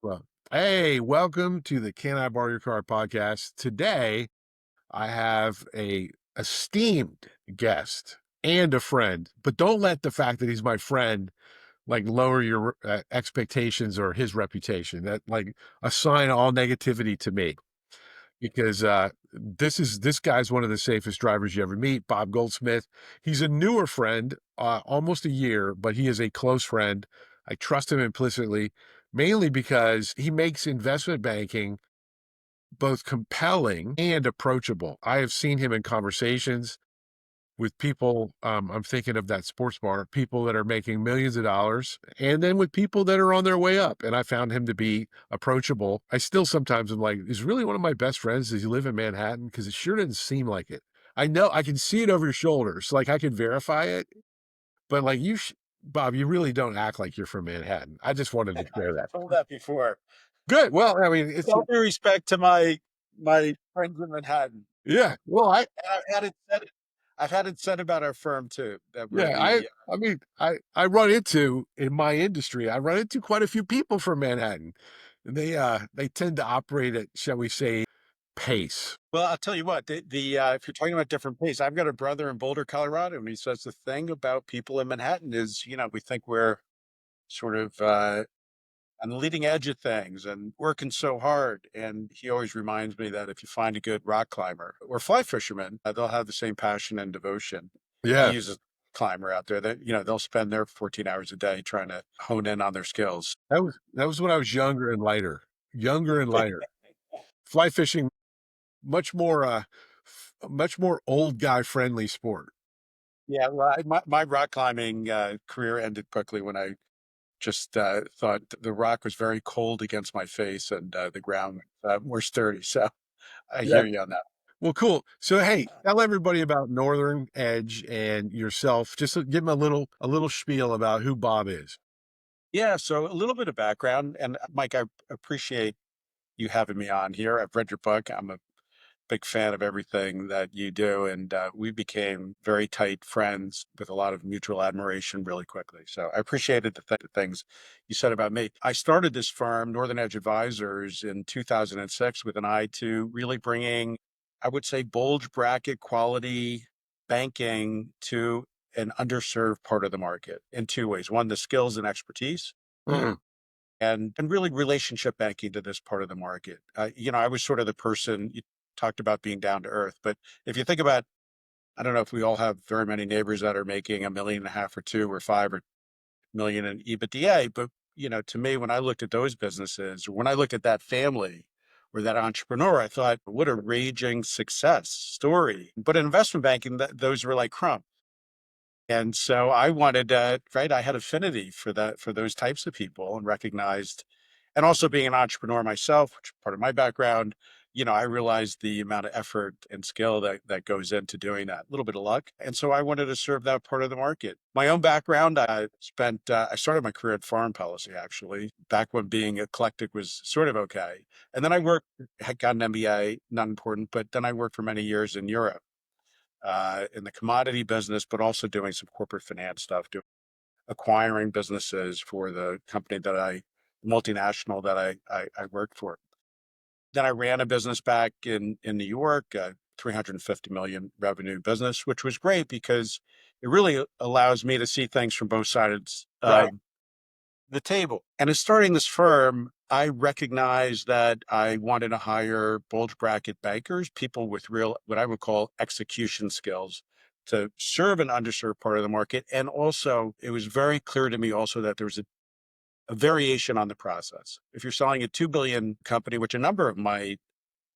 Well, hey, welcome to the Can I Borrow Your Car podcast. Today, I have a esteemed guest and a friend, but don't let the fact that he's my friend like lower your expectations or his reputation. That like assign all negativity to me because this guy's one of the safest drivers you ever meet. Bob Goldsmith. He's a newer friend, almost a year, but he is a close friend. I trust him implicitly, mainly because he makes investment banking both compelling and approachable. I have seen him in conversations with people. I'm thinking of that sports bar, people that are making millions of dollars, and then with people that are on their way up. And I found him to be approachable. I still sometimes am like, is really one of my best friends? Does he live in Manhattan? Because it sure didn't seem like it. I know I can see it over your shoulders. Like I can verify it, but like Bob, you really don't act like you're from Manhattan. I just wanted to I've share been that. told that before. Good. Well, I mean, it's With all due respect to my friends in Manhattan, yeah. Well, and I've had it said about our firm too, that we're yeah, I the I mean, I run into in my industry, I run into quite a few people from Manhattan. And they tend to operate at, shall we say, pace. well, I'll tell you what, if you're talking about different pace, I've got a brother in Boulder, Colorado, and he says the thing about people in Manhattan is, we think we're sort of on the leading edge of things and working so hard. And he always reminds me that if you find a good rock climber or fly fisherman, they'll have the same passion and devotion. He Yeah, uses a climber out there that, they'll spend their 14 hours a day trying to hone in on their skills. that was when I was younger and lighter. Younger and lighter. Fly fishing, much more much more old guy friendly sport. Yeah, well, my rock climbing career ended quickly when I just thought the rock was very cold against my face and the ground more sturdy. So I Yeah. hear you on that. Well, cool. So hey, tell everybody about Northern Edge and yourself. Just to give them a little spiel about who Bob is. Yeah, so a little bit of background. And Mike, I appreciate you having me on here. I've read your book. I'm a big fan of everything that you do. And we became very tight friends with a lot of mutual admiration really quickly. So I appreciated the things you said about me. I started this firm, Northern Edge Advisors, in 2006 with an eye to really bringing, I would say, bulge bracket quality banking to an underserved part of the market in two ways. One, the skills and expertise Mm. and really relationship banking to this part of the market. I was sort of the person you talked about being down to earth, but if you think about, I don't know if we all have very many neighbors that are making 1.5 million or 2 or 5 or million in EBITDA, but to me, when I looked at those businesses, or when I looked at that family or that entrepreneur, I thought, what a raging success story. But in investment banking, those were like crumbs. And so I wanted, right, I had affinity for that, for those types of people and recognized, and also being an entrepreneur myself, which is part of my background, I realized the amount of effort and skill that goes into doing that, a little bit of luck. And so I wanted to serve that part of the market. My own background, I started my career in foreign policy, actually, back when being eclectic was sort of okay. And then had got an MBA, not important, but then I worked for many years in Europe in the commodity business, but also doing some corporate finance stuff, acquiring businesses for the company multinational that I worked for. Then I ran a business back in New York, 350 million revenue business, which was great because it really allows me to see things from both sides Right. of the table. And in starting this firm, I recognized that I wanted to hire bulge bracket bankers, people with real, what I would call execution skills to serve an underserved part of the market. And also, it was very clear to me also that there was a variation on the process. If you're selling a 2 billion company, which a number of my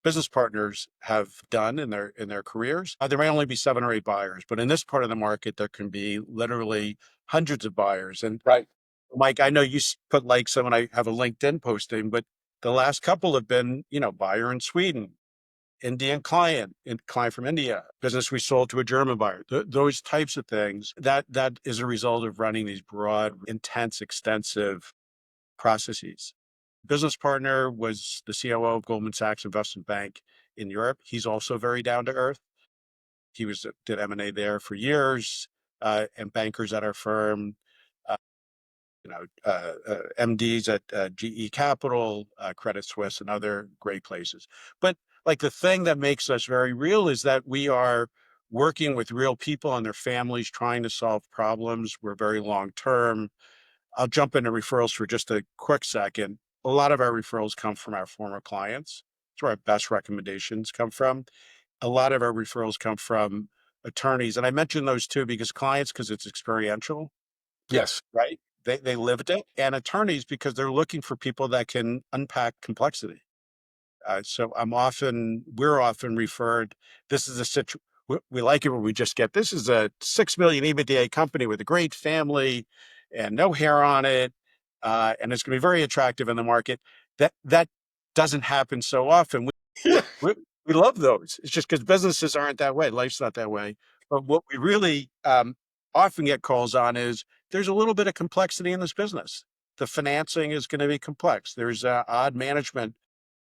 business partners have done in their careers, there may only be 7 or 8 buyers, but in this part of the market, there can be literally hundreds of buyers. And Right. Mike, I know you put likes on when I have a LinkedIn posting, but the last couple have been, buyer in Sweden, Indian client, client from India, business we sold to a German buyer. Those types of things. That is a result of running these broad, intense, extensive processes. Business partner was the COO of Goldman Sachs Investment Bank in Europe. He's also very down to earth. He did M&A there for years, and bankers at our firm. MDs at GE Capital, Credit Suisse, and other great places. But like the thing that makes us very real is that we are working with real people and their families trying to solve problems. We're very long term. I'll jump into referrals for just a quick second. A lot of our referrals come from our former clients. It's where our best recommendations come from. A lot of our referrals come from attorneys. And I mention those too because clients, because it's experiential, Yes. right? They lived it, and attorneys because they're looking for people that can unpack complexity. So we're often referred. This is a situ. We like it when we just get. This is a 6 million EBITDA company with a great family, and no hair on it, and it's going to be very attractive in the market. That doesn't happen so often. We, we love those. It's just because businesses aren't that way. Life's not that way. But what we really often get calls on is there's a little bit of complexity in this business. The financing is going to be complex. There's odd management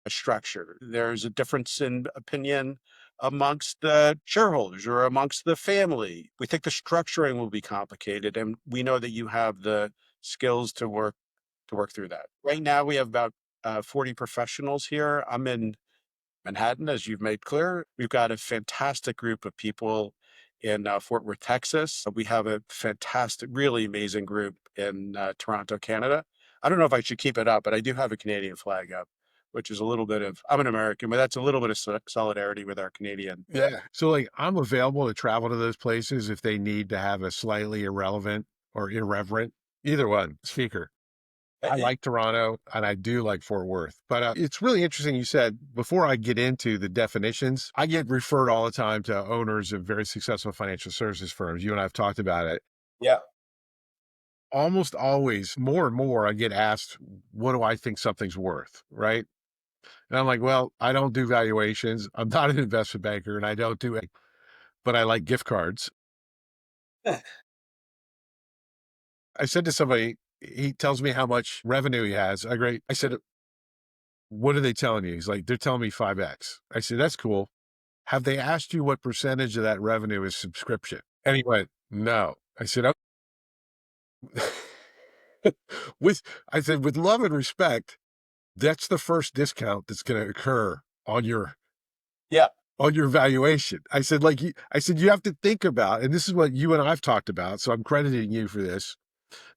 structure. There's a difference in opinion amongst the shareholders or amongst the family. We think the structuring will be complicated, and we know that you have the skills to work through that. Right now, we have about 40 professionals here. I'm in Manhattan, as you've made clear. We've got a fantastic group of people in Fort Worth, Texas. We have a fantastic, really amazing group in Toronto, Canada. I don't know if I should keep it up, but I do have a Canadian flag up, which is a little bit of, I'm an American, but that's a little bit of solidarity with our Canadian. Yeah. So, like, I'm available to travel to those places if they need to have a slightly irrelevant or irreverent, either one, speaker. I Eh, like Toronto and I do like Fort Worth, but it's really interesting. You said before I get into the definitions, I get referred all the time to owners of very successful financial services firms. You and I have talked about it. Yeah. Almost always, more and more, I get asked, what do I think something's worth? Right. And I'm like, well, I don't do valuations. I'm not an investment banker and I don't do it, but I like gift cards. I said to somebody, he tells me how much revenue he has. I said, what are they telling you? He's like, they're telling me 5X. I said, that's cool. Have they asked you what percentage of that revenue is subscription? And he went, no. I said, oh. with, I said, with love and respect, that's the first discount that's going to occur Yeah. on your valuation. I said, I said, you have to think about, and this is what you and I've talked about. So I'm crediting you for this,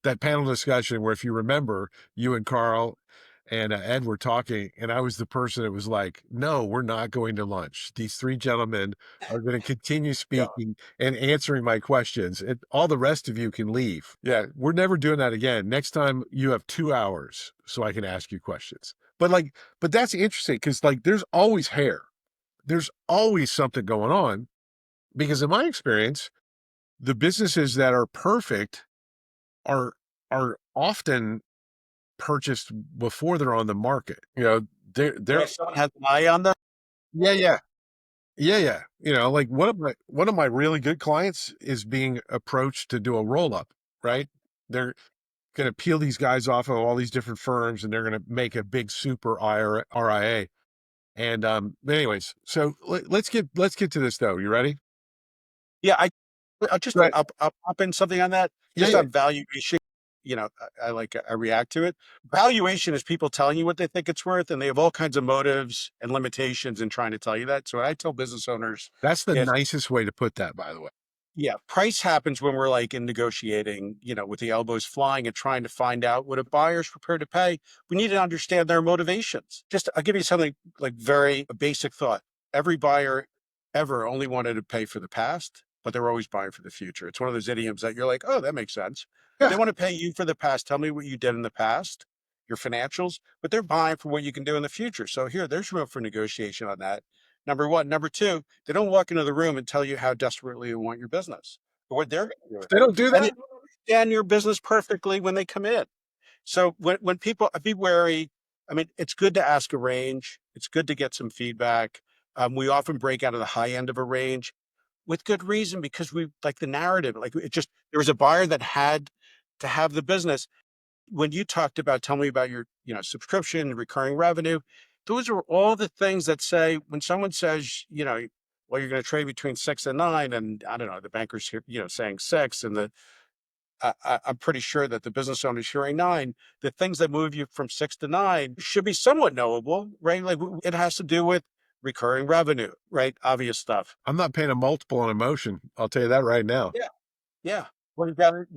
that panel discussion where, if you remember, you and Carl and Ed were talking, and I was the person that was like, no, we're not going to lunch. These three gentlemen are going to continue Yeah. speaking and answering my questions, and all the rest of you can leave. Yeah, we're never doing that again. Next time you have 2 hours so I can ask you questions. But that's interesting because, like, there's always hair. There's always something going on because, in my experience, the businesses that are perfect are often purchased before they're on the market. They're If someone has an eye on them. yeah, yeah. Yeah, yeah. Like, one of my really good clients is being approached to do a roll-up, right? They're gonna peel these guys off of all these different firms, and they're gonna make a big super RIA. And, but anyways, so let's get to this though. You ready? Yeah. I'll just Right. I'll pop in something on that, Yeah, just yeah. on valuation. I react to it. Valuation is people telling you what they think it's worth, and they have all kinds of motives and limitations in trying to tell you that. So I tell business owners, That's the if nicest way to put that, by the way. yeah, price happens when we're like in negotiating, with the elbows flying and trying to find out what a buyer's prepared to pay. We need to understand their motivations. I'll give you something like very a basic thought. Every buyer ever only wanted to pay for the past, but they're always buying for the future. It's one of those idioms that you're like, oh, that makes sense. They Yeah. want to pay you for the past. Tell me what you did in the past, your financials, but they're buying for what you can do in the future. So there's room for negotiation on that. Number one. Number two, they don't walk into the room and tell you how desperately you want your business or what they're going to do with They it. don't do And they that? don't understand your business perfectly when they come in. So when people be wary, I mean, it's good to ask a range. It's good to get some feedback. We often break out of the high end of a range with good reason because we like the narrative. Like there was a buyer that had to have the business when you talked about tell me about your subscription recurring revenue, those are all the things that say when someone says well, you're going to trade between 6 and 9, and I don't know, the bankers here saying 6, and I'm pretty sure that the business owners hearing nine, the things that move you from six to nine should be somewhat knowable, right? Like it has to do with recurring revenue, right? Obvious stuff. I'm not paying a multiple on emotion. I'll tell you that right now. Yeah. Yeah. Well, you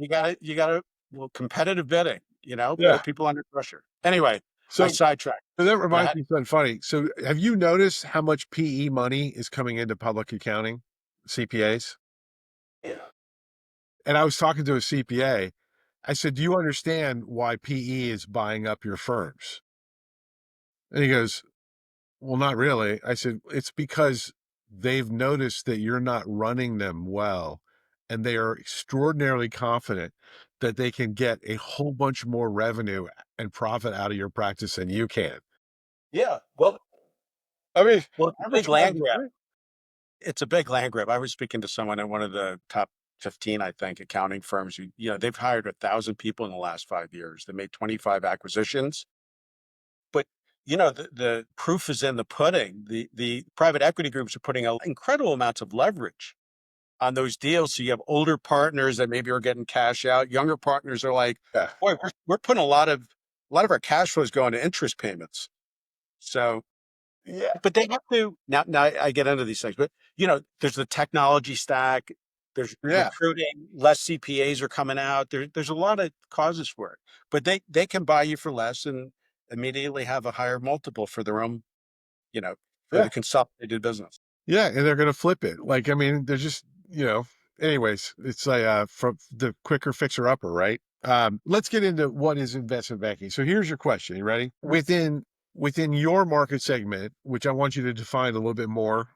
gotta, well, competitive bidding, Yeah. put people under pressure. Anyway, I So, sidetracked. so that Go reminds ahead. me of something funny. So have you noticed how much PE money is coming into public accounting, CPAs? Yeah. And I was talking to a CPA. I said, "Do you understand why PE is buying up your firms?" And he goes, "Well, not really." I said, "It's because they've noticed that you're not running them well, and they are extraordinarily confident that they can get a whole bunch more revenue and profit out of your practice than you can." Yeah. Well, I mean, well, it's a average big land market, grab. right? It's a big land grab. I was speaking to someone at one of the top 15, I think, accounting firms who, they've hired 1,000 people in the last 5 years. They made 25 acquisitions. But the proof is in the pudding. The private equity groups are putting incredible amounts of leverage on those deals. So you have older partners that maybe are getting cash out. Younger partners are like, Yeah. boy, we're putting a lot of our cash flows going to interest payments. So, Yeah. but they have to now. I get into these things, but there's the technology stack. There's Yeah. recruiting. Less CPAs are coming out. There's a lot of causes for it, but they can buy you for less and immediately have a higher multiple for their own, for Yeah. the consolidated business. Yeah. And they're going to flip it. Like, I mean, they're just, anyways, it's like, from the quicker fixer upper, right? Let's get into what is investment banking. So here's your question. You ready? Within your market segment, which I want you to define a little bit more,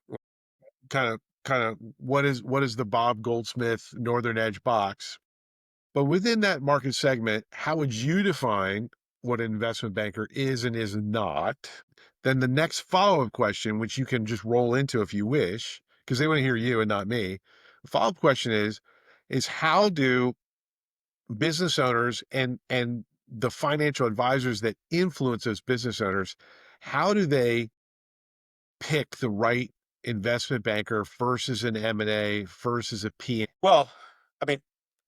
kind of what is the Bob Goldsmith Northern Edge box? But within that market segment, how would you define what an investment banker is and is not? Then the next follow-up question, which you can just roll into if you wish, because they want to hear you and not me. The follow-up question is how do business owners and the financial advisors that influence those business owners, how do they pick the right investment banker versus an M&A versus a P? Well, I mean,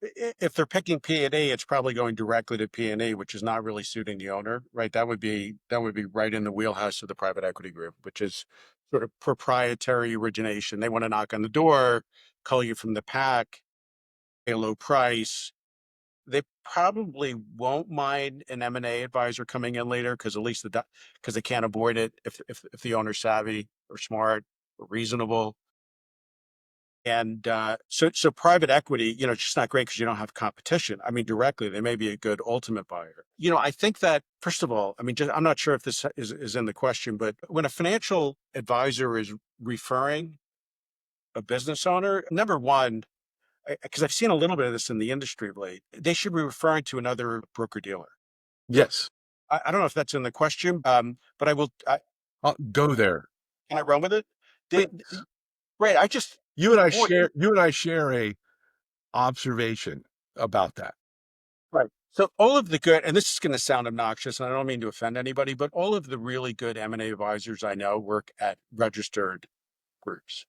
if they're picking P&E, it's probably going directly to P&E, which is not really suiting the owner, right? That would be right in the wheelhouse of the private equity group, which is sort of proprietary origination. They want to knock on the door, call you from the pack, pay a low price. They probably won't mind an M&A advisor coming in later because at least because they can't avoid it if the owner's savvy or smart or reasonable. And so private equity, it's just not great because you don't have competition. I mean, directly, they may be a good ultimate buyer. I think that, first of all, I mean, I'm not sure if this is in the question, but when a financial advisor is referring a business owner, number one, because I've seen a little bit of this in the industry of late, they should be referring to another broker dealer. Yes. I don't know if that's in the question, but I'll go there. can I run with it? Please. Right. Boy, You and I share a observation about that. right. So all of the good, and this is going to sound obnoxious, and I don't mean to offend anybody, but all of the really good M&A advisors I know work at registered groups,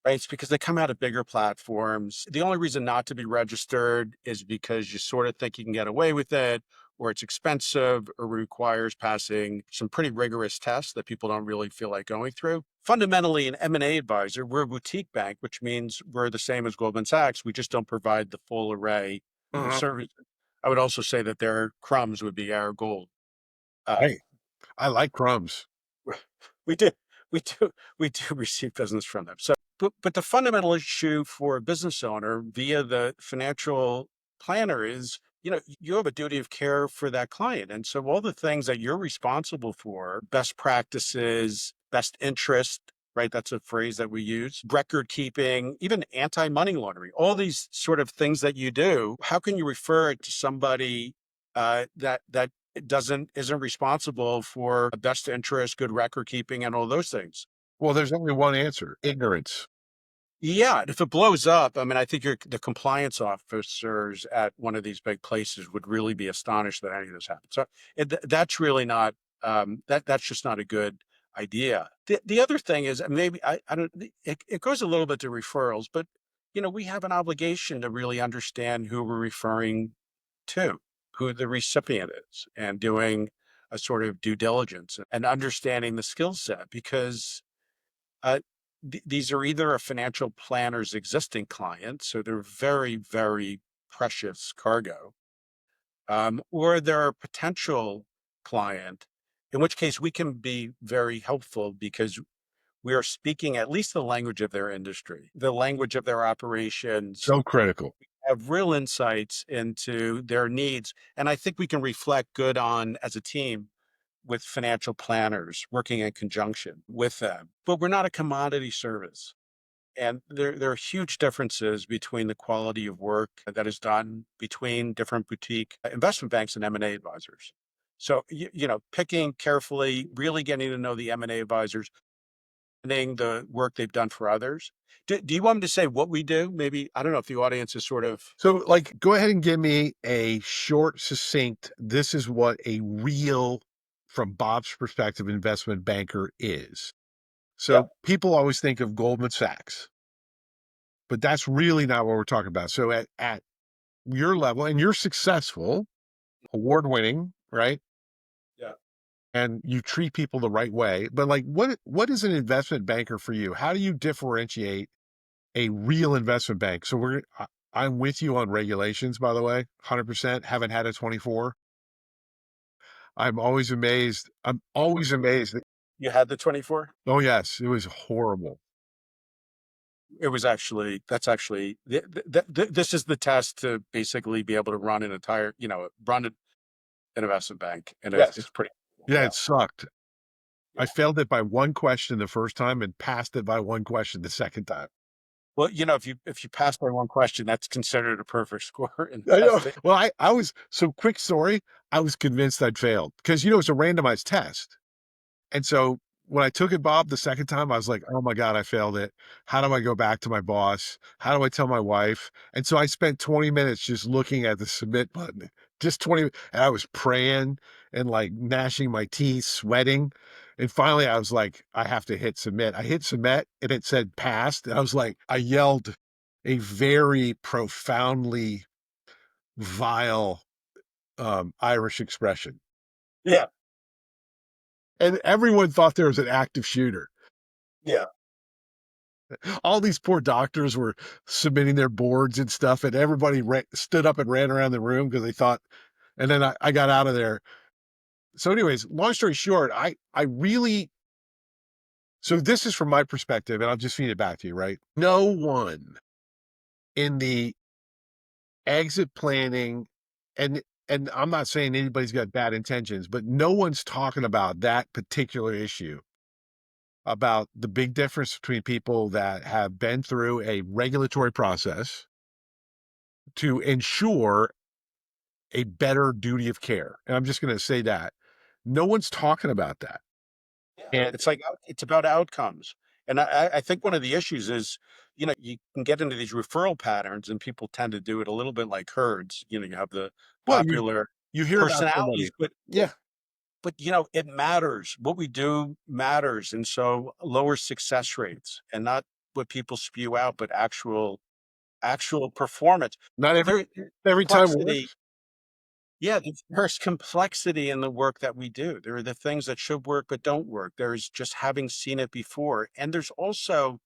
right? It's because they come out of bigger platforms. The only reason not to be registered is because you sort of think you can get away with it, or it's expensive, or requires passing some pretty rigorous tests that people don't really feel like going through. Fundamentally, an M&A advisor, we're a boutique bank, which means we're the same as Goldman Sachs. We just don't provide the full array of Mhm. services. I would also say that their crumbs would be our gold. Uh, Hey, I like crumbs. we do, we do receive business from them. So, but the fundamental issue for a business owner via the financial planner is, you have a duty of care for that client. And so all the things that you're responsible for, best practices, best interest, right? That's a phrase that we use, record keeping, even anti-money laundering, all these sort of things that you do. How can you refer it to somebody that isn't responsible for best interest, good record keeping, and all those things? Well, there's only one answer: ignorance. Yeah, and if it blows up, I mean, I think the compliance officers at one of these big places would really be astonished that any of this happened. So that's really not that's just not a good idea. The other thing is maybe I don't. It goes a little bit to referrals, but we have an obligation to really understand who we're referring to, who the recipient is, and doing a sort of due diligence and understanding the skill set because uh, these are either a financial planner's existing client, so they're very, very precious cargo, or they're a potential client, in which case we can be very helpful because we are speaking at least the language of their industry, the language of their operations, So critical. have real insights into their needs. And I think we can reflect good on as a team with financial planners working in conjunction with them. But we're not a commodity service. And there are huge differences between the quality of work that is done between different boutique investment banks and M&A advisors. So, picking carefully, really getting to know the M&A advisors, the work they've done for others. Do you want me to say what we do? Maybe, I don't know if the audience is sort of, So, like, go ahead and give me a short, succinct, this is what a real, from Bob's perspective, investment banker is. yeah, So people always think of Goldman Sachs, but that's really not what we're talking about. So at your level, and you're successful, award winning, right? yeah. And you treat people the right way. But like what is an investment banker for you? How do you differentiate a real investment bank? So I'm with you on regulations, by the way, 100%. Haven't had a 24. I'm always amazed. I'm always amazed. You had the 24? Oh yes, it was horrible. It was actually, that's actually, this is the test to basically be able to run an entire, run an investment bank. And it's Yes. pretty, cool. Yeah, Yeah. it sucked. Yeah. I failed it by one question the first time and passed it by one question the second time. Well, if you pass by one question, that's considered a perfect score in I know. testing. Well, I was so quick story. I was convinced I'd failed because it's a randomized test. And so when I took it, Bob, the second time, I was like, oh my God, I failed it. How do I go back to my boss? How do I tell my wife? And so I spent 20 minutes just looking at the submit button, just 20. And I was praying and like gnashing my teeth, sweating. And finally, I was like, I have to hit submit. I hit submit and it said passed. And I was like, I yelled a very profoundly vile Irish expression. Yeah. And everyone thought there was an active shooter. Yeah. All these poor doctors were submitting their boards and stuff, and everybody stood up and ran around the room because they thought. And then I got out of there. So, anyways, long story short, I really. So this is from my perspective, and I'll just feed it back to you, right? No one in the exit planning, and I'm not saying anybody's got bad intentions, but no one's talking about that particular issue, about the big difference between people that have been through a regulatory process to ensure a better duty of care. And I'm just going to say that no one's talking about that. Yeah. And It's like, it's about outcomes. And I think one of the issues is, you can get into these referral patterns and people tend to do it a little bit like herds. You have the well, popular you hear about personalities, somebody. but Yeah. it matters. What we do matters. And so lower success rates and not what people spew out, but actual performance. Not There's every time complexity. works. Yeah, there's complexity in the work that we do. There are the things that should work but don't work. There's just having seen it before. And there's also,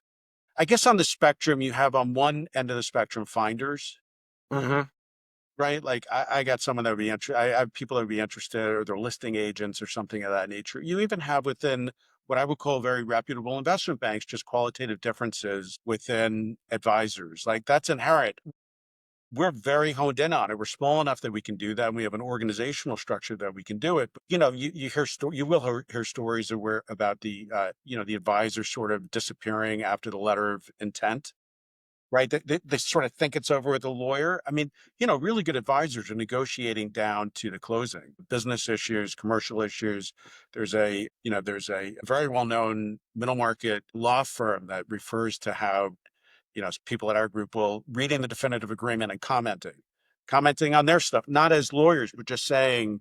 I guess on the spectrum, you have on one end of the spectrum finders, Uh-huh. right? Like I got someone that would be interested. I have people that would be interested, or they're listing agents or something of that nature. You even have within what I would call very reputable investment banks, just qualitative differences within advisors. Like that's inherent. We're very honed in on it. We're small enough that we can do that. And we have an organizational structure that we can do it. But, you hear you will hear stories of where about the advisor sort of disappearing after the letter of intent, right? They sort of think it's over with a lawyer. I mean, really good advisors are negotiating down to the closing, business issues, commercial issues. There's a very well-known middle market law firm that refers to how, people at our group will reading the definitive agreement and commenting on their stuff, not as lawyers, but just saying,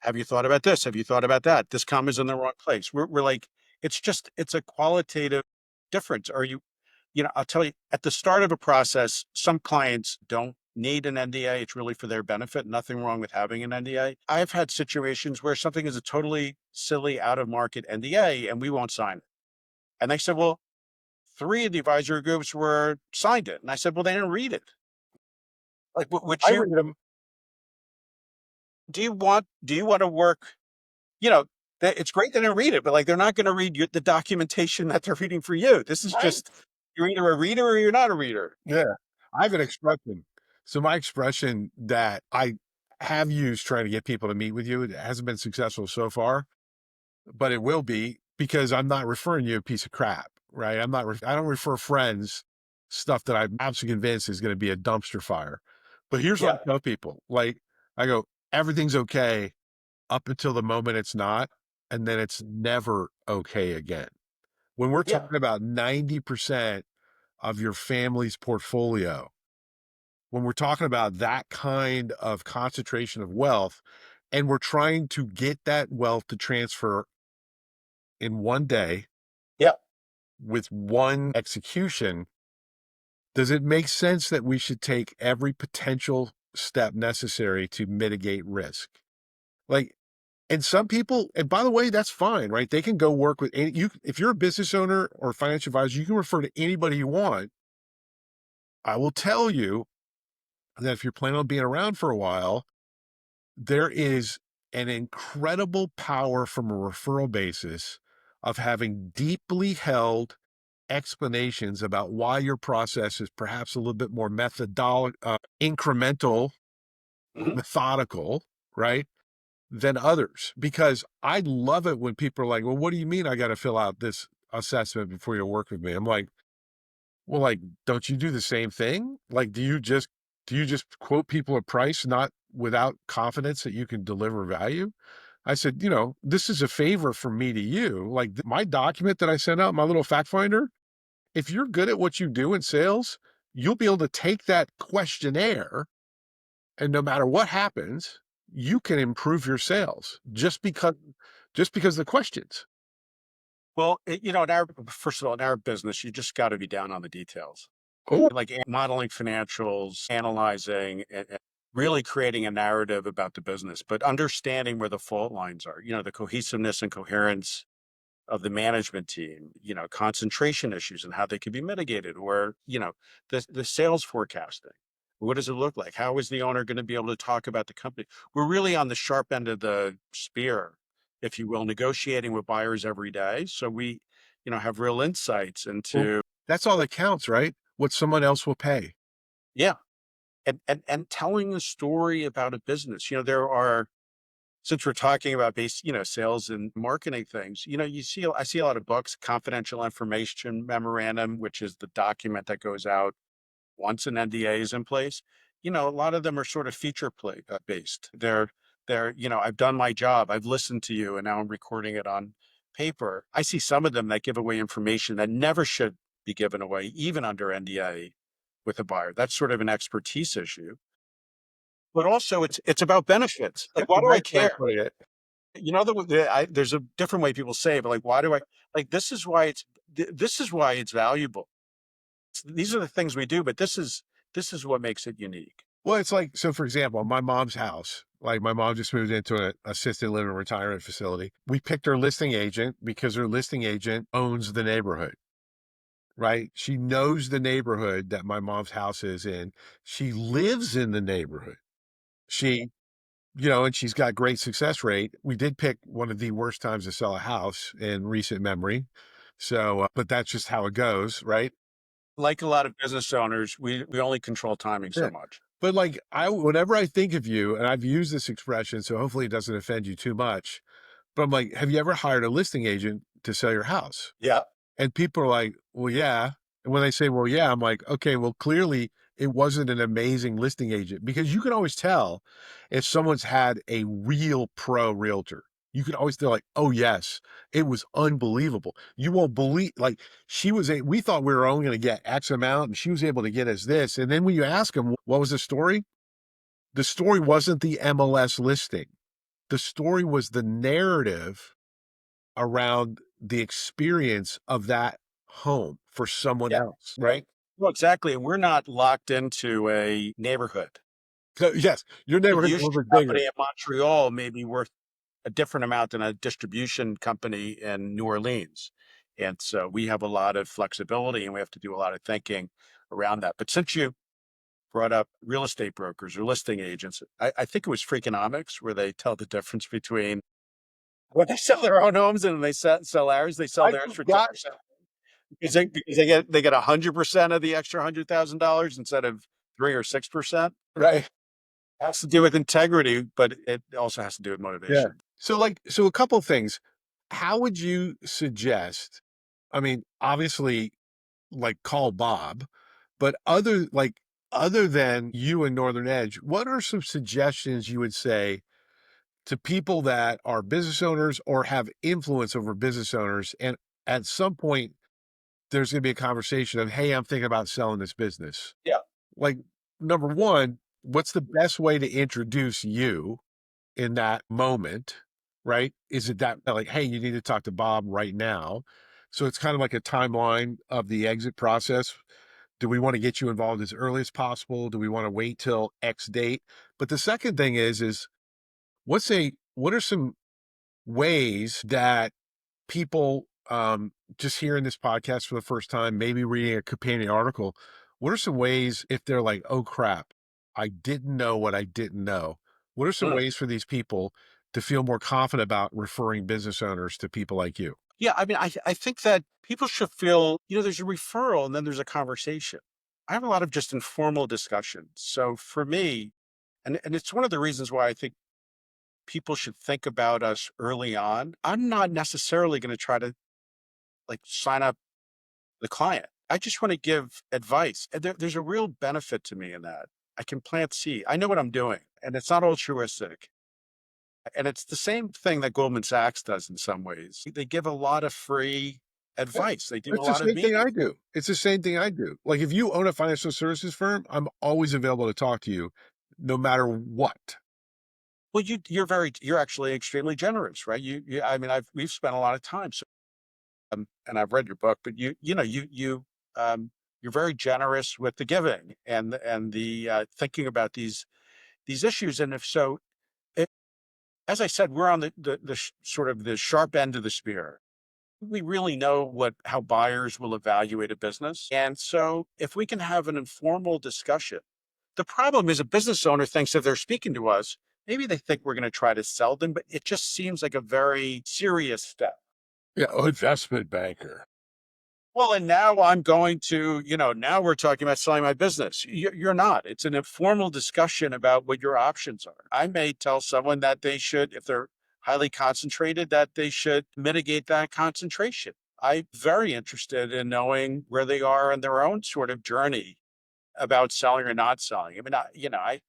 have you thought about this? Have you thought about that? This comma's in the wrong place. We're like, it's a qualitative difference. I'll tell you at the start of a process, some clients don't need an NDA. It's really for their benefit. Nothing wrong with having an NDA. I've had situations where something is a totally silly out of market NDA and we won't sign it. And they said, well, three of the advisory groups were signed it. And I said, well, they didn't read it. Like, would I you, read them. do you want to work, you know, it's great they didn't read it, but like, they're not going to read the documentation that they're reading for you. This is Right. just, you're either a reader or you're not a reader. Yeah. I have an expression. So my expression that I have used trying to get people to meet with you, it hasn't been successful so far, but it will be because I'm not referring you a piece of crap, right? I don't refer friends stuff that I'm absolutely convinced is going to be a dumpster fire. But here's what Yeah. I tell people. Like I go, everything's okay up until the moment it's not, and then it's never okay again. When we're Yeah. talking about 90% of your family's portfolio, when we're talking about that kind of concentration of wealth, and we're trying to get that wealth to transfer in one day Yeah. with one execution, does it make sense that we should take every potential step necessary to mitigate risk? Like, and some people, and by the way, that's fine, right? They can go work with any, you, if you're a business owner or financial advisor, you can refer to anybody you want. I will tell you that if you're planning on being around for a while, there is an incredible power from a referral basis of having deeply held explanations about why your process is perhaps a little bit more incremental, Mhm. methodical, right, than others. Because I love it when people are like, well, what do you mean I got to fill out this assessment before you work with me? I'm like, well, like, don't you do the same thing? Like, do you just quote people a price, not without confidence that you can deliver value? I said, this is a favor from me to you. Like my document that I sent out, my little fact finder, if you're good at what you do in sales, you'll be able to take that questionnaire and no matter what happens, you can improve your sales just because of the questions. Well, first of all, in our business, you just got to be down on the details, Oh, like modeling financials, analyzing, and really creating a narrative about the business, but understanding where the fault lines are, the cohesiveness and coherence of the management team, concentration issues and how they can be mitigated, or, the sales forecasting. What does it look like? How is the owner going to be able to talk about the company? We're really on the sharp end of the spear, if you will, negotiating with buyers every day. So we, have real insights well, into, that's all that counts, right? What someone else will pay. yeah. And telling a story about a business. There are, since we're talking about sales and marketing things, I see a lot of books, confidential information memorandum, which is the document that goes out once an NDA is in place. A lot of them are sort of feature play based. They're, I've done my job. I've listened to you and now I'm recording it on paper. I see some of them that give away information that never should be given away, even under NDA with a buyer. That's sort of an expertise issue. But also it's about benefits. Like, That's why a do I nice way of care? putting it. There's a different way people say it, but like, why do I like, this is why it's valuable. These are the things we do, but this is what makes it unique. Well, it's like, so for example, my mom's house, like my mom just moved into an assisted living retirement facility. We picked her listing agent because her listing agent owns the neighborhood, right? She knows the neighborhood that my mom's house is in. She lives in the neighborhood. She, and she's got great success rate. We did pick one of the worst times to sell a house in recent memory. So, but that's just how it goes, right? Like a lot of business owners, we only control timing Yeah. so much. But like whenever I think of you, and I've used this expression, so hopefully it doesn't offend you too much. But I'm like, have you ever hired a listing agent to sell your house? Yeah. And people are like, well, yeah. And when they say, well, yeah, I'm like, okay, well, clearly it wasn't an amazing listing agent because you can always tell if someone's had a real pro realtor. You can always tell, like, oh, yes, it was unbelievable. You won't believe, like, we thought we were only going to get X amount and she was able to get us this. And then when you ask them, what was the story wasn't the MLS listing. The story was the narrative around the experience of that home for someone Yeah. else, right? Well, exactly. And we're not locked into a neighborhood. So, yes, your The neighborhood's a little distribution bit bigger. company in Montreal may be worth a different amount than a distribution company in New Orleans. And so we have a lot of flexibility and we have to do a lot of thinking around that. But since you brought up real estate brokers or listing agents, I think it was Freakonomics where they tell the difference between when they sell their own homes and they sell ours, they sell I theirs for forgot. 10%. Because they get 100% of the extra $100,000 instead of 3 or 6%. Right. Has to do with integrity, but it also has to do with Yeah. motivation. So a couple things. How would you suggest, I mean, obviously, like, call Bob, but other than you and Northern Edge, what are some suggestions you would say to people that are business owners or have influence over business owners, and at some point there's going to be a conversation of, hey, I'm thinking about selling this business. Yeah. Like, number one, what's the best way to introduce you in that moment, right? Is it that like, hey, you need to talk to Bob right now? So it's kind of like a timeline of the exit process. Do we want to get you involved as early as possible? Do we want to wait till X date? But the second thing is what are some ways that people, just hearing this podcast for the first time, maybe reading a companion article, what are some ways if they're like, oh crap, I didn't know what I didn't know? What are some Mm. ways for these people to feel more confident about referring business owners to people like you? Yeah, I mean, I think that people should feel, there's a referral and then there's a conversation. I have a lot of just informal discussions. So for me, and it's one of the reasons why I think people should think about us early on. I'm not necessarily going to try to like sign up the client. I just want to give advice. And there's a real benefit to me in that. I can plant seed. I know what I'm doing, and it's not altruistic. And it's the same thing that Goldman Sachs does in some ways. They give a lot of free Yeah, advice. They do a it's the lot of same thing I meetings. do. It's the same thing I do. Like, if you own a financial services firm, I'm always available to talk to you no matter what. Well, you're actually extremely generous, right? I mean, we've spent a lot of time. So, and I've read your book, but um, you're very generous with the giving and the thinking about these issues. And if so, it, as I said, we're on the sort of the sharp end of the spear. We really know how buyers will evaluate a business. And so if we can have an informal discussion, the problem is a business owner thinks if they're speaking to us, maybe they think we're going to try to sell them, but it just seems like a very serious step. Yeah, oh, investment banker. Well, and now I'm going to, now we're talking about selling my business. You're not. It's an informal discussion about what your options are. I may tell someone that they should, if they're highly concentrated, that they should mitigate that concentration. I'm very interested in knowing where they are in their own sort of journey about selling or not selling. I mean, I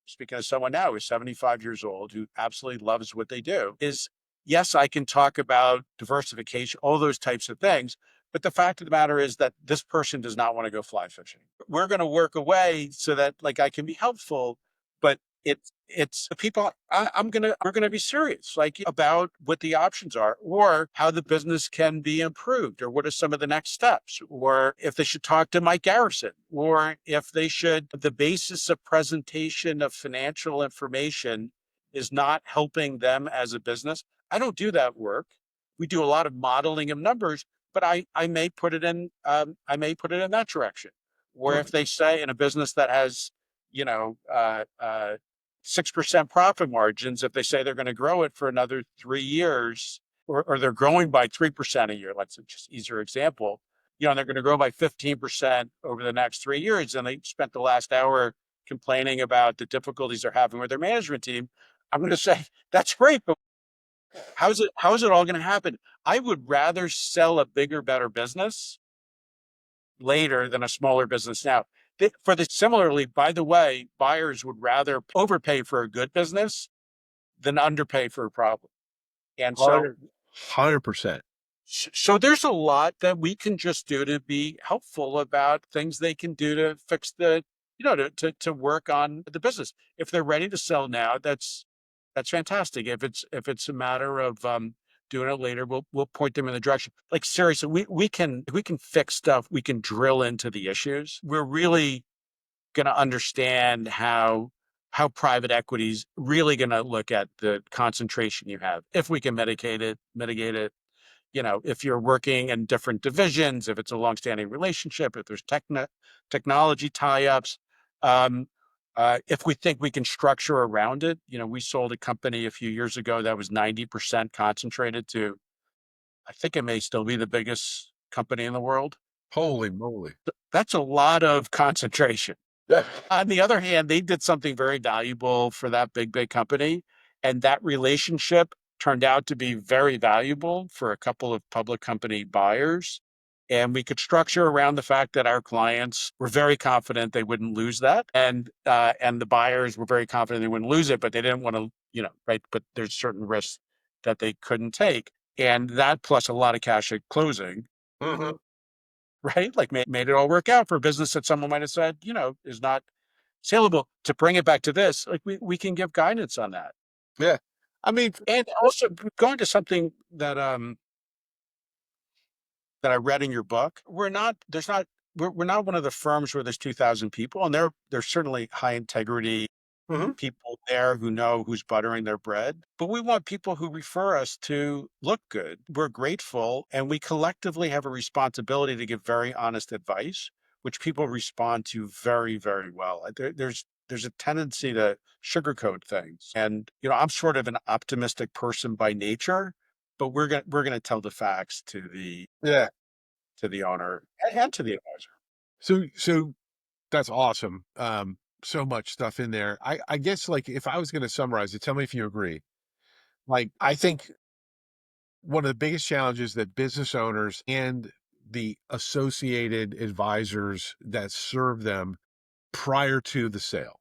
speaking of someone now who's 75 years old who absolutely loves what they do is yes, I can talk about diversification, all those types of things. But the fact of the matter is that this person does not want to go fly fishing. We're going to work away so that like I can be helpful, but it's the people we're gonna be serious like about what the options are or how the business can be improved or what are some of the next steps or if they should talk to Mike Garrison or if they should the basis of presentation of financial information is not helping them as a business. I don't do that work. We do a lot of modeling of numbers, but I may put it in I may put it in that direction. Or if they say in a business that has you know, 6% profit margins, if they say they're going to grow it for another 3 years, or they're growing by 3% a year, let's just easier example, and they're going to grow by 15% over the next 3 years. And they spent the last hour complaining about the difficulties they're having with their management team. I'm going to say, that's great, but how is it all going to happen? I would rather sell a bigger, better business later than a smaller business now. For the similarly, by the way, buyers would rather overpay for a good business than underpay for a problem. And so, 100%. so there's a lot that we can just do to be helpful about things they can do to fix to work on the business. If they're ready to sell now, that's fantastic. If it's a matter of doing it later. We'll point them in the direction. Like seriously, we can fix stuff. We can drill into the issues. We're really going to understand how private equity's really going to look at the concentration you have. If we can mitigate it, if you're working in different divisions, if it's a longstanding relationship, if there's technology tie-ups, um, if we think we can structure around it. We sold a company a few years ago that was 90% concentrated to, I think it may still be the biggest company in the world. Holy moly. That's a lot of concentration. On the other hand, they did something very valuable for that big company, and that relationship turned out to be very valuable for a couple of public company buyers. And we could structure around the fact that our clients were very confident they wouldn't lose that, and the buyers were very confident they wouldn't lose it, but they didn't want to, right? But there's certain risks that they couldn't take, and that plus a lot of cash at closing, Mhm. right? Like made it all work out for a business that someone might have said, is not saleable. To bring it back to this, like we can give guidance on that. Yeah. I mean, And also going to something that I read in your book, we're not one of the firms where there's 2,000 people, and there's certainly high integrity mhm. people there who know who's buttering their bread. But we want people who refer us to look good. We're grateful, and we collectively have a responsibility to give very honest advice, which people respond to very, very well. There's a tendency to sugarcoat things, and I'm sort of an optimistic person by nature, but we're gonna tell the facts Yeah. to the owner and to the advisor. So that's awesome. So much stuff in there. I guess, like, if I was gonna summarize it, tell me if you agree. Like, I think one of the biggest challenges that business owners and the associated advisors that serve them prior to the sale.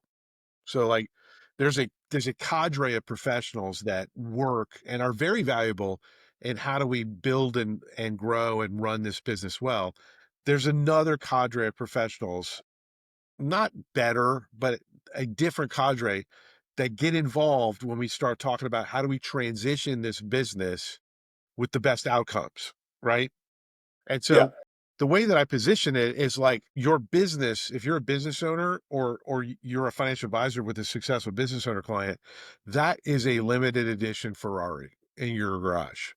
So, like, there's a cadre of professionals that work and are very valuable in how do we build and grow and run this business well. There's another cadre of professionals, not better, but a different cadre, that get involved when we start talking about how do we transition this business with the best outcomes, right? And Yeah. so the way that I position it is like your business, if you're a business owner or you're a financial advisor with a successful business owner client, that is a limited edition Ferrari in your garage.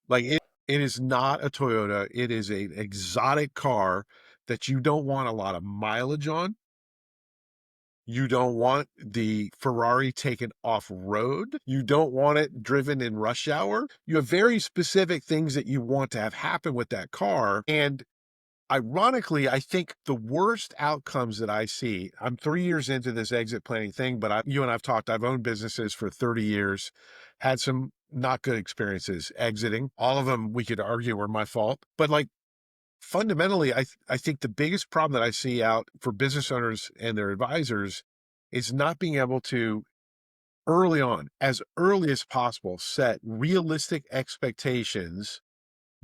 Like, it is not a Toyota. It is a exotic car that you don't want a lot of mileage on. You don't want the Ferrari taken off road. You don't want it driven in rush hour. You have very specific things that you want to have happen with that car. And ironically, I think the worst outcomes that I see, I'm 3 years into this exit planning thing, but you and I've talked, I've owned businesses for 30 years, had some not good experiences exiting. All of them we could argue were my fault. But, like, fundamentally, I think the biggest problem that I see out for business owners and their advisors is not being able to early on, as early as possible, set realistic expectations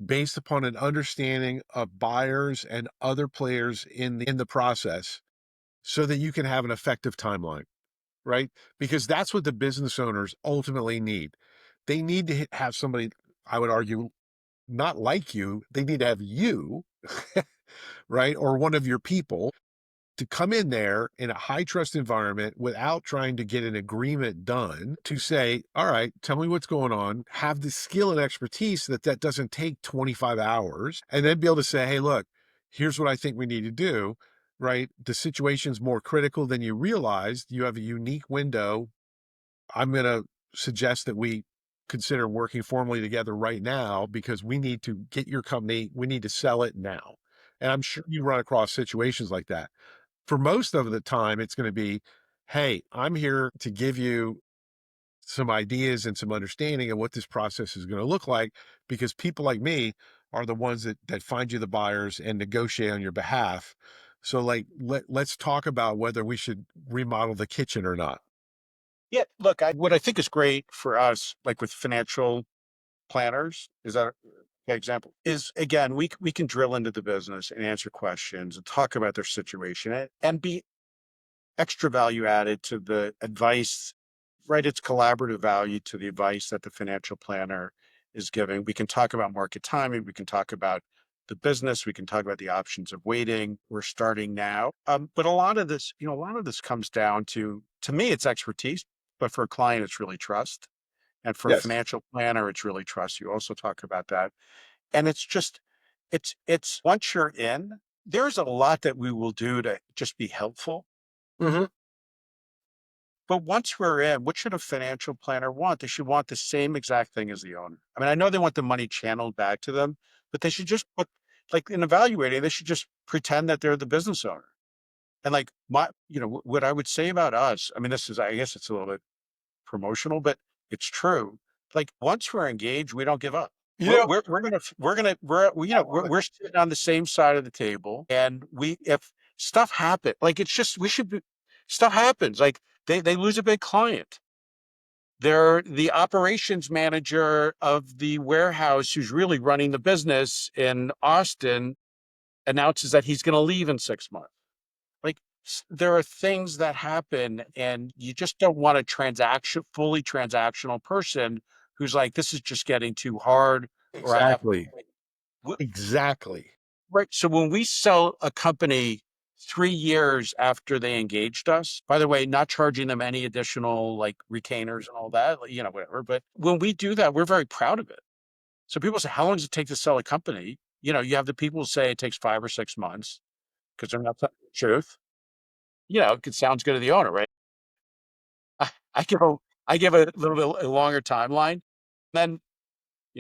based upon an understanding of buyers and other players in the process so that you can have an effective timeline, right? Because that's what the business owners ultimately need. They need to have somebody, I would argue, not like you. They need to have you, right? Or one of your people to come in there in a high trust environment without trying to get an agreement done to say, all right, tell me what's going on, have the skill and expertise that doesn't take 25 hours, and then be able to say, hey, look, here's what I think we need to do, right? The situation's more critical than you realized. You have a unique window. I'm going to suggest that we consider working formally together right now because we need to get your company, we need to sell it now. And I'm sure you run across situations like that. For most of the time, it's going to be, hey, I'm here to give you some ideas and some understanding of what this process is going to look like, because people like me are the ones that find you the buyers and negotiate on your behalf. So, like, let's talk about whether we should remodel the kitchen or not. Yeah. Look, what I think is great for us, like with financial planners, is that okay example? Is again, we can drill into the business and answer questions and talk about their situation and be extra value added to the advice, right? It's collaborative value to the advice that the financial planner is giving. We can talk about market timing. We can talk about the business. We can talk about the options of waiting. We're starting now. But a lot of this, a lot of this comes down to me, it's expertise, but for a client, it's really trust. And for a Yes. financial planner, it's really trust. You also talk about that. And it's just, it's once you're in, there's a lot that we will do to just be helpful. Hmm. But once we're in, what should a financial planner want? They should want the same exact thing as the owner. I mean, I know they want the money channeled back to them, but they should just put, like in evaluating, they should just pretend that they're the business owner. And like what I would say about us, I mean, this is, I guess it's a little bit promotional, but it's true. Like once we're engaged, we don't give up. You We're know, we're we're gonna we're gonna we're we- you I know love it. we're sitting on the same side of the table, and we if stuff happen, like it's just we should be stuff happens. Like they lose a big client. They're the operations manager of the warehouse who's really running the business in Austin announces that he's going to leave in 6 months. Like there are things that happen, and you just don't want a fully transactional person who's like, this is just getting too hard, or I have Exactly. w- Exactly. right. So when we sell a company 3 years after they engaged us, by the way, not charging them any additional like retainers and all that, like, whatever. But when we do that, we're very proud of it. So people say, how long does it take to sell a company? You have the people who say it takes 5 or 6 months because they're not telling the truth. It sounds good to the owner, right? I give a I give a little bit a longer timeline. Then,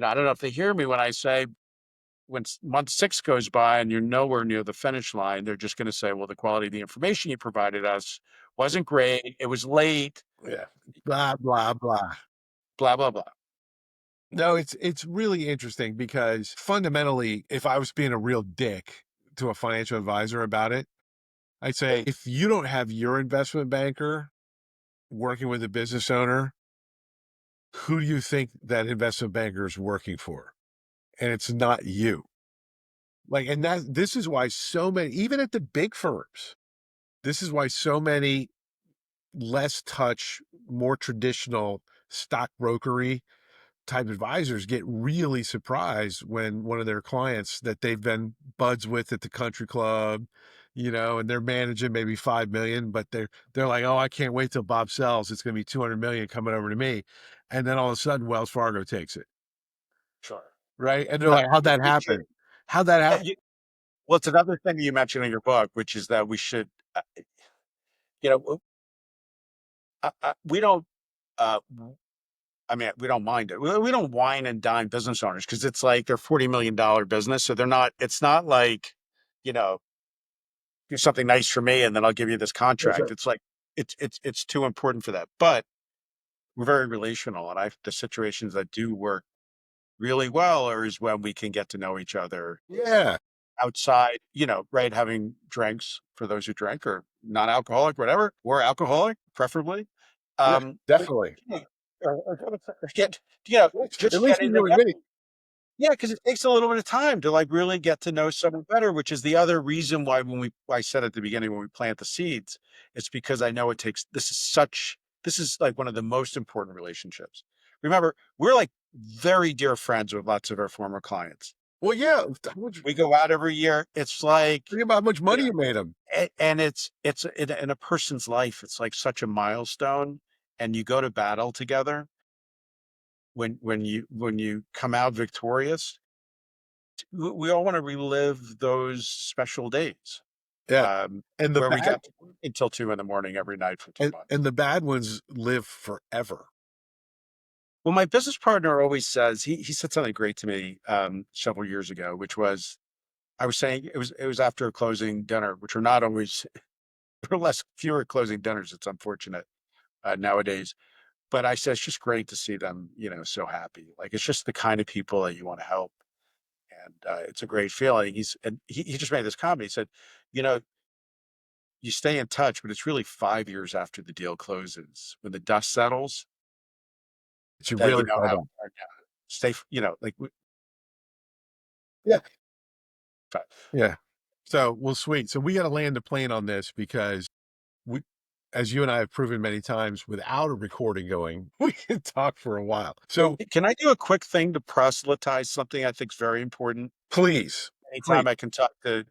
I don't know if they hear me when I say when month 6 goes by and you're nowhere near the finish line, they're just going to say, well, the quality of the information you provided us wasn't great. It was late, Yeah. Blah, blah, blah. blah, blah, blah. No, it's really interesting because fundamentally, if I was being a real dick to a financial advisor about it, I'd say if you don't have your investment banker working with a business owner, who do you think that investment banker is working for? And it's not you. Like, and this is why so many, even at the big firms, this is why so many less touch, more traditional stockbrokery type advisors get really surprised when one of their clients that they've been buds with at the country club, and they're managing maybe 5 million, but they're like, oh, I can't wait till Bob sells. It's going to be 200 million coming over to me. And then all of a sudden Wells Fargo takes it. Sure. Right. And they're like, how'd that We should, happen? How'd that uh, happen? you, well, it's another thing you mentioned in your book, which is that we should, you know, we don't, I mean, we don't mind it. We don't wine and dine business owners because it's like they're $40 million business. So it's not like, you know, do something nice for me and then I'll give you this For contract. sure. It's like, it's too important for that. But we're very relational. And the situations that do work really well are is when we can get to know each other Yeah. outside, right? Having drinks for those who drink or non-alcoholic, whatever, or alcoholic, preferably. Yeah. But, Definitely. or get, At just least getting when you're with together. me. Yeah, because it takes a little bit of time to like really get to know someone better, which is the other reason why I said at the beginning when we plant the seeds, it's because I know this is like one of the most important relationships. Remember, we're like very dear friends with lots of our former clients. Well, yeah. We go out every year. It's like, Think about how much you money know, you made them. and it's in a person's life, it's like such a milestone. And you go to battle together when you come out victorious. We all want to relive those special days, Yeah. um, And the where we bad got to work until 2 in the morning every night for two and months. the bad ones live forever. Well, my business partner always says he said something great to me several years ago, which was I was saying it was after a closing dinner, which are not always or less fewer closing dinners. It's unfortunate nowadays, but I said it's just great to see them, so happy. Like it's just the kind of people that you want to help, and it's a great feeling. He just made this comment. He said, you know, you stay in touch, but it's really 5 years after the deal closes, when the dust settles, That you that really thought how about. stay, like Yeah. but Yeah. So, well, sweet. So we got to land the plane on this because we as you and I have proven many times, without a recording going, we can talk for a while. So Can I do a quick thing to proselytize something I think is very important? please, please. Anytime I can talk to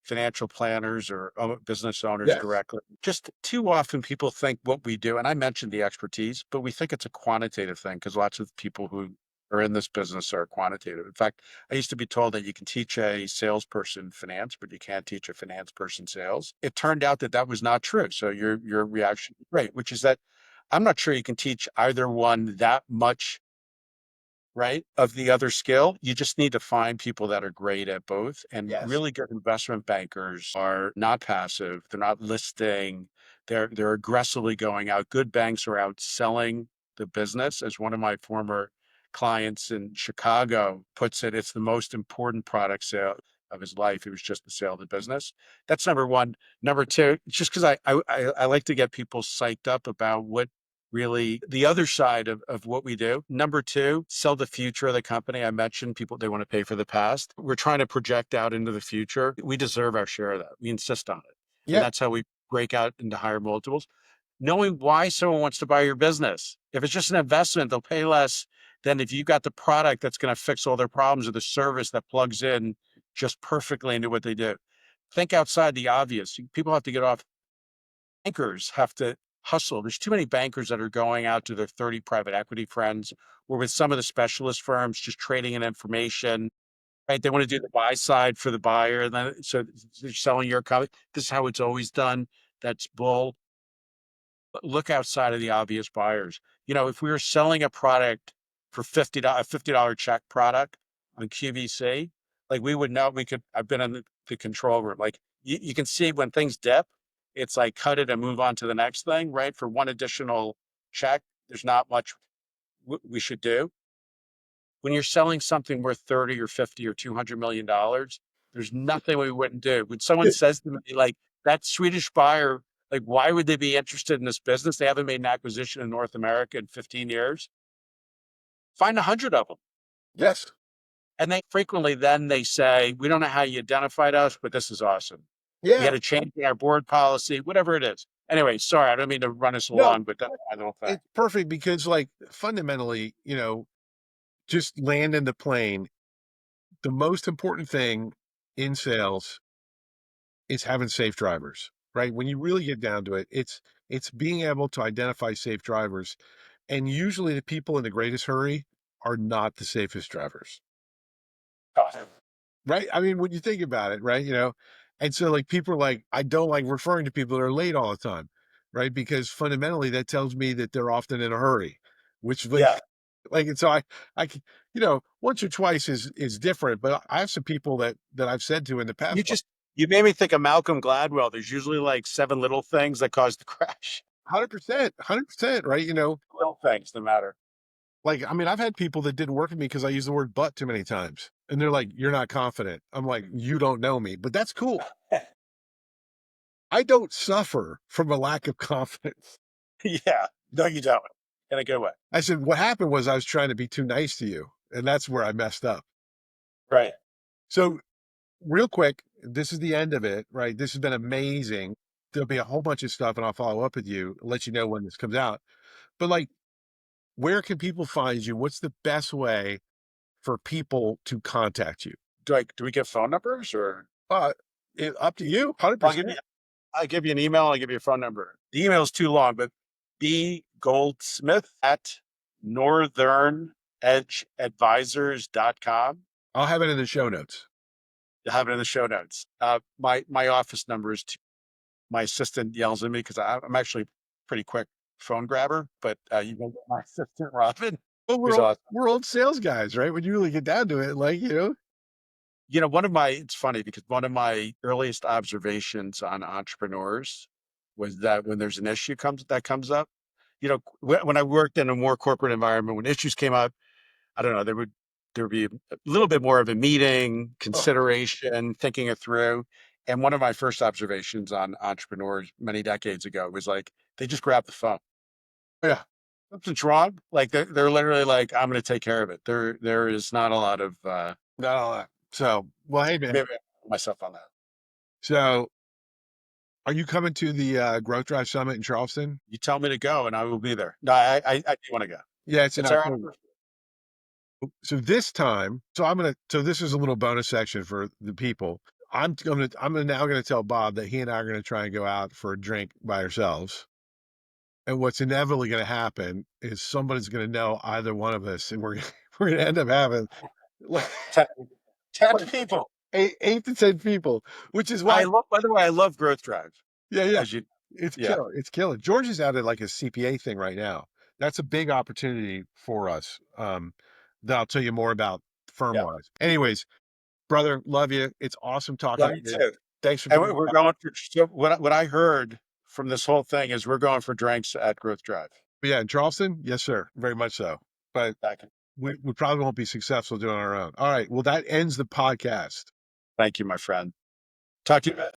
financial planners or business owners Yes. directly, just too often people think what we do, and I mentioned the expertise, but we think it's a quantitative thing because lots of people who are in this business are quantitative. In fact, I used to be told that you can teach a salesperson finance, but you can't teach a finance person sales. It turned out that that was not true. So your reaction, right, which is that I'm not sure you can teach either one that much, right, of the other skill. You just need to find people that are great at both. And Yes. really good investment bankers are not passive. They're not listing. They're aggressively going out. Good banks are out selling the business. As one of my former clients in Chicago puts it, it's the most important product sale of his life. It was just the sale of the business. That's number one. Number two, just because I like to get people psyched up about what really the other side of what we do. Number two, sell the future of the company. I mentioned people, they want to pay for the past. We're trying to project out into the future. We deserve our share of that. We insist on it. And Yeah. that's how we break out into higher multiples. Knowing why someone wants to buy your business. If it's just an investment, they'll pay less than if you got the product that's going to fix all their problems or the service that plugs in just perfectly into what they do. Think outside the obvious. People have to get off. Bankers have to hustle. There's too many bankers that are going out to their 30 private equity friends or with some of the specialist firms just trading in information, right? They want to do the buy side for the buyer. And then so they're selling your company. This is how it's always done. That's bull. Look outside of the obvious buyers. If we were selling a product for $50, a $50 check product on QVC, like we would know, I've been in the control room. Like you can see when things dip, it's like cut it and move on to the next thing, right? For one additional check, there's not much we should do. When you're selling something worth 30 or 50 or $200 million, there's nothing we wouldn't do. When someone says to me, like, that Swedish buyer, like, why would they be interested in this business? They haven't made an acquisition in North America in 15 years. Find 100 of them. Yes. And they frequently then they say, we don't know how you identified us, but this is awesome. We had Yeah. to change our board policy, whatever it is. Anyway, sorry, I don't mean to run us No, along, but that's my little thing. it's perfect because, like, fundamentally, just landing the plane, the most important thing in sales is having safe drivers, right? When you really get down to it, it's being able to identify safe drivers. And usually the people in the greatest hurry are not the safest drivers. Oh, Right? I mean, when you think about it, right, and so, like, people are like, I don't like referring to people that are late all the time, right? Because fundamentally, that tells me that they're often in a hurry, which, like yeah. and so I c once or twice is different, but I have some people that I've said to in the You past, like, just, you made me think of Malcolm Gladwell. There's usually like seven little things that cause the crash. 100%, 100%, right? Little things that matter. Like, I mean, I've had people that didn't work with me because I use the word "but" too many times, and they're like, "You're not confident." I'm like, "You don't know me," but that's cool. I don't suffer from a lack of confidence. Yeah. No, you don't. In a good way. I said, "What happened was I was trying to be too nice to you, and that's where I messed up." Right. So, real quick, this is the end of it, right? This has been amazing. There'll be a whole bunch of stuff, and I'll follow up with you, let you know when this comes out. But, like, where can people find you? What's the best way for people to contact you? Do we get phone numbers or Uh, Up to you, I'll give you 100%. I'll give you an email, I'll give you a phone number. The email is too long, but B Goldsmith at northernedgeadvisors.com. I'll have it in the show notes. You'll have it in the show notes. My office number is my assistant yells at me because I'm actually a pretty quick phone grabber, but you can get my assistant Robin, Well, who's awesome. we're old sales guys, right? When you really get down to it, like, It's funny because one of my earliest observations on entrepreneurs was that when there's an issue comes up, when I worked in a more corporate environment, when issues came up, I don't know, there would be a little bit more of a meeting, oh, consideration, thinking it through. And one of my first observations on entrepreneurs many decades ago was like, they just grab the phone. yeah, Something's wrong. Like they're literally like, I'm going to take care of it. There is not a lot of, not all that. So, well, hey, man. maybe I put myself on that. So Are you coming to the Growth Drive Summit in Charleston? You tell me to go and I will be there. No, I do want to go. Yeah, it's in It's our October. anniversary. So this time, so this is a little bonus section for the people. Now gonna tell Bob that he and I are gonna try and go out for a drink by ourselves. And what's inevitably gonna happen is somebody's gonna know either one of us, and we're gonna end up having like, 10, 10 like people. 8 to 10 people, which is I why. love, by the way, I love Growth Drive. Yeah, yeah. As you, It's yeah, killing. It's killing. George is out at like a CPA thing right now. That's a big opportunity for us. That I'll tell you more about firm yeah. wise. Anyways, brother, love you. It's awesome talking Love to you you. too. Thanks for And coming we're by. going for, so what I heard from this whole thing is we're going for drinks at Growth Drive. But yeah, in Charleston, yes, sir. Very much so. But Back in, we probably won't be successful doing our own. All right. Well, that ends the podcast. thank you, my friend. Talk to you.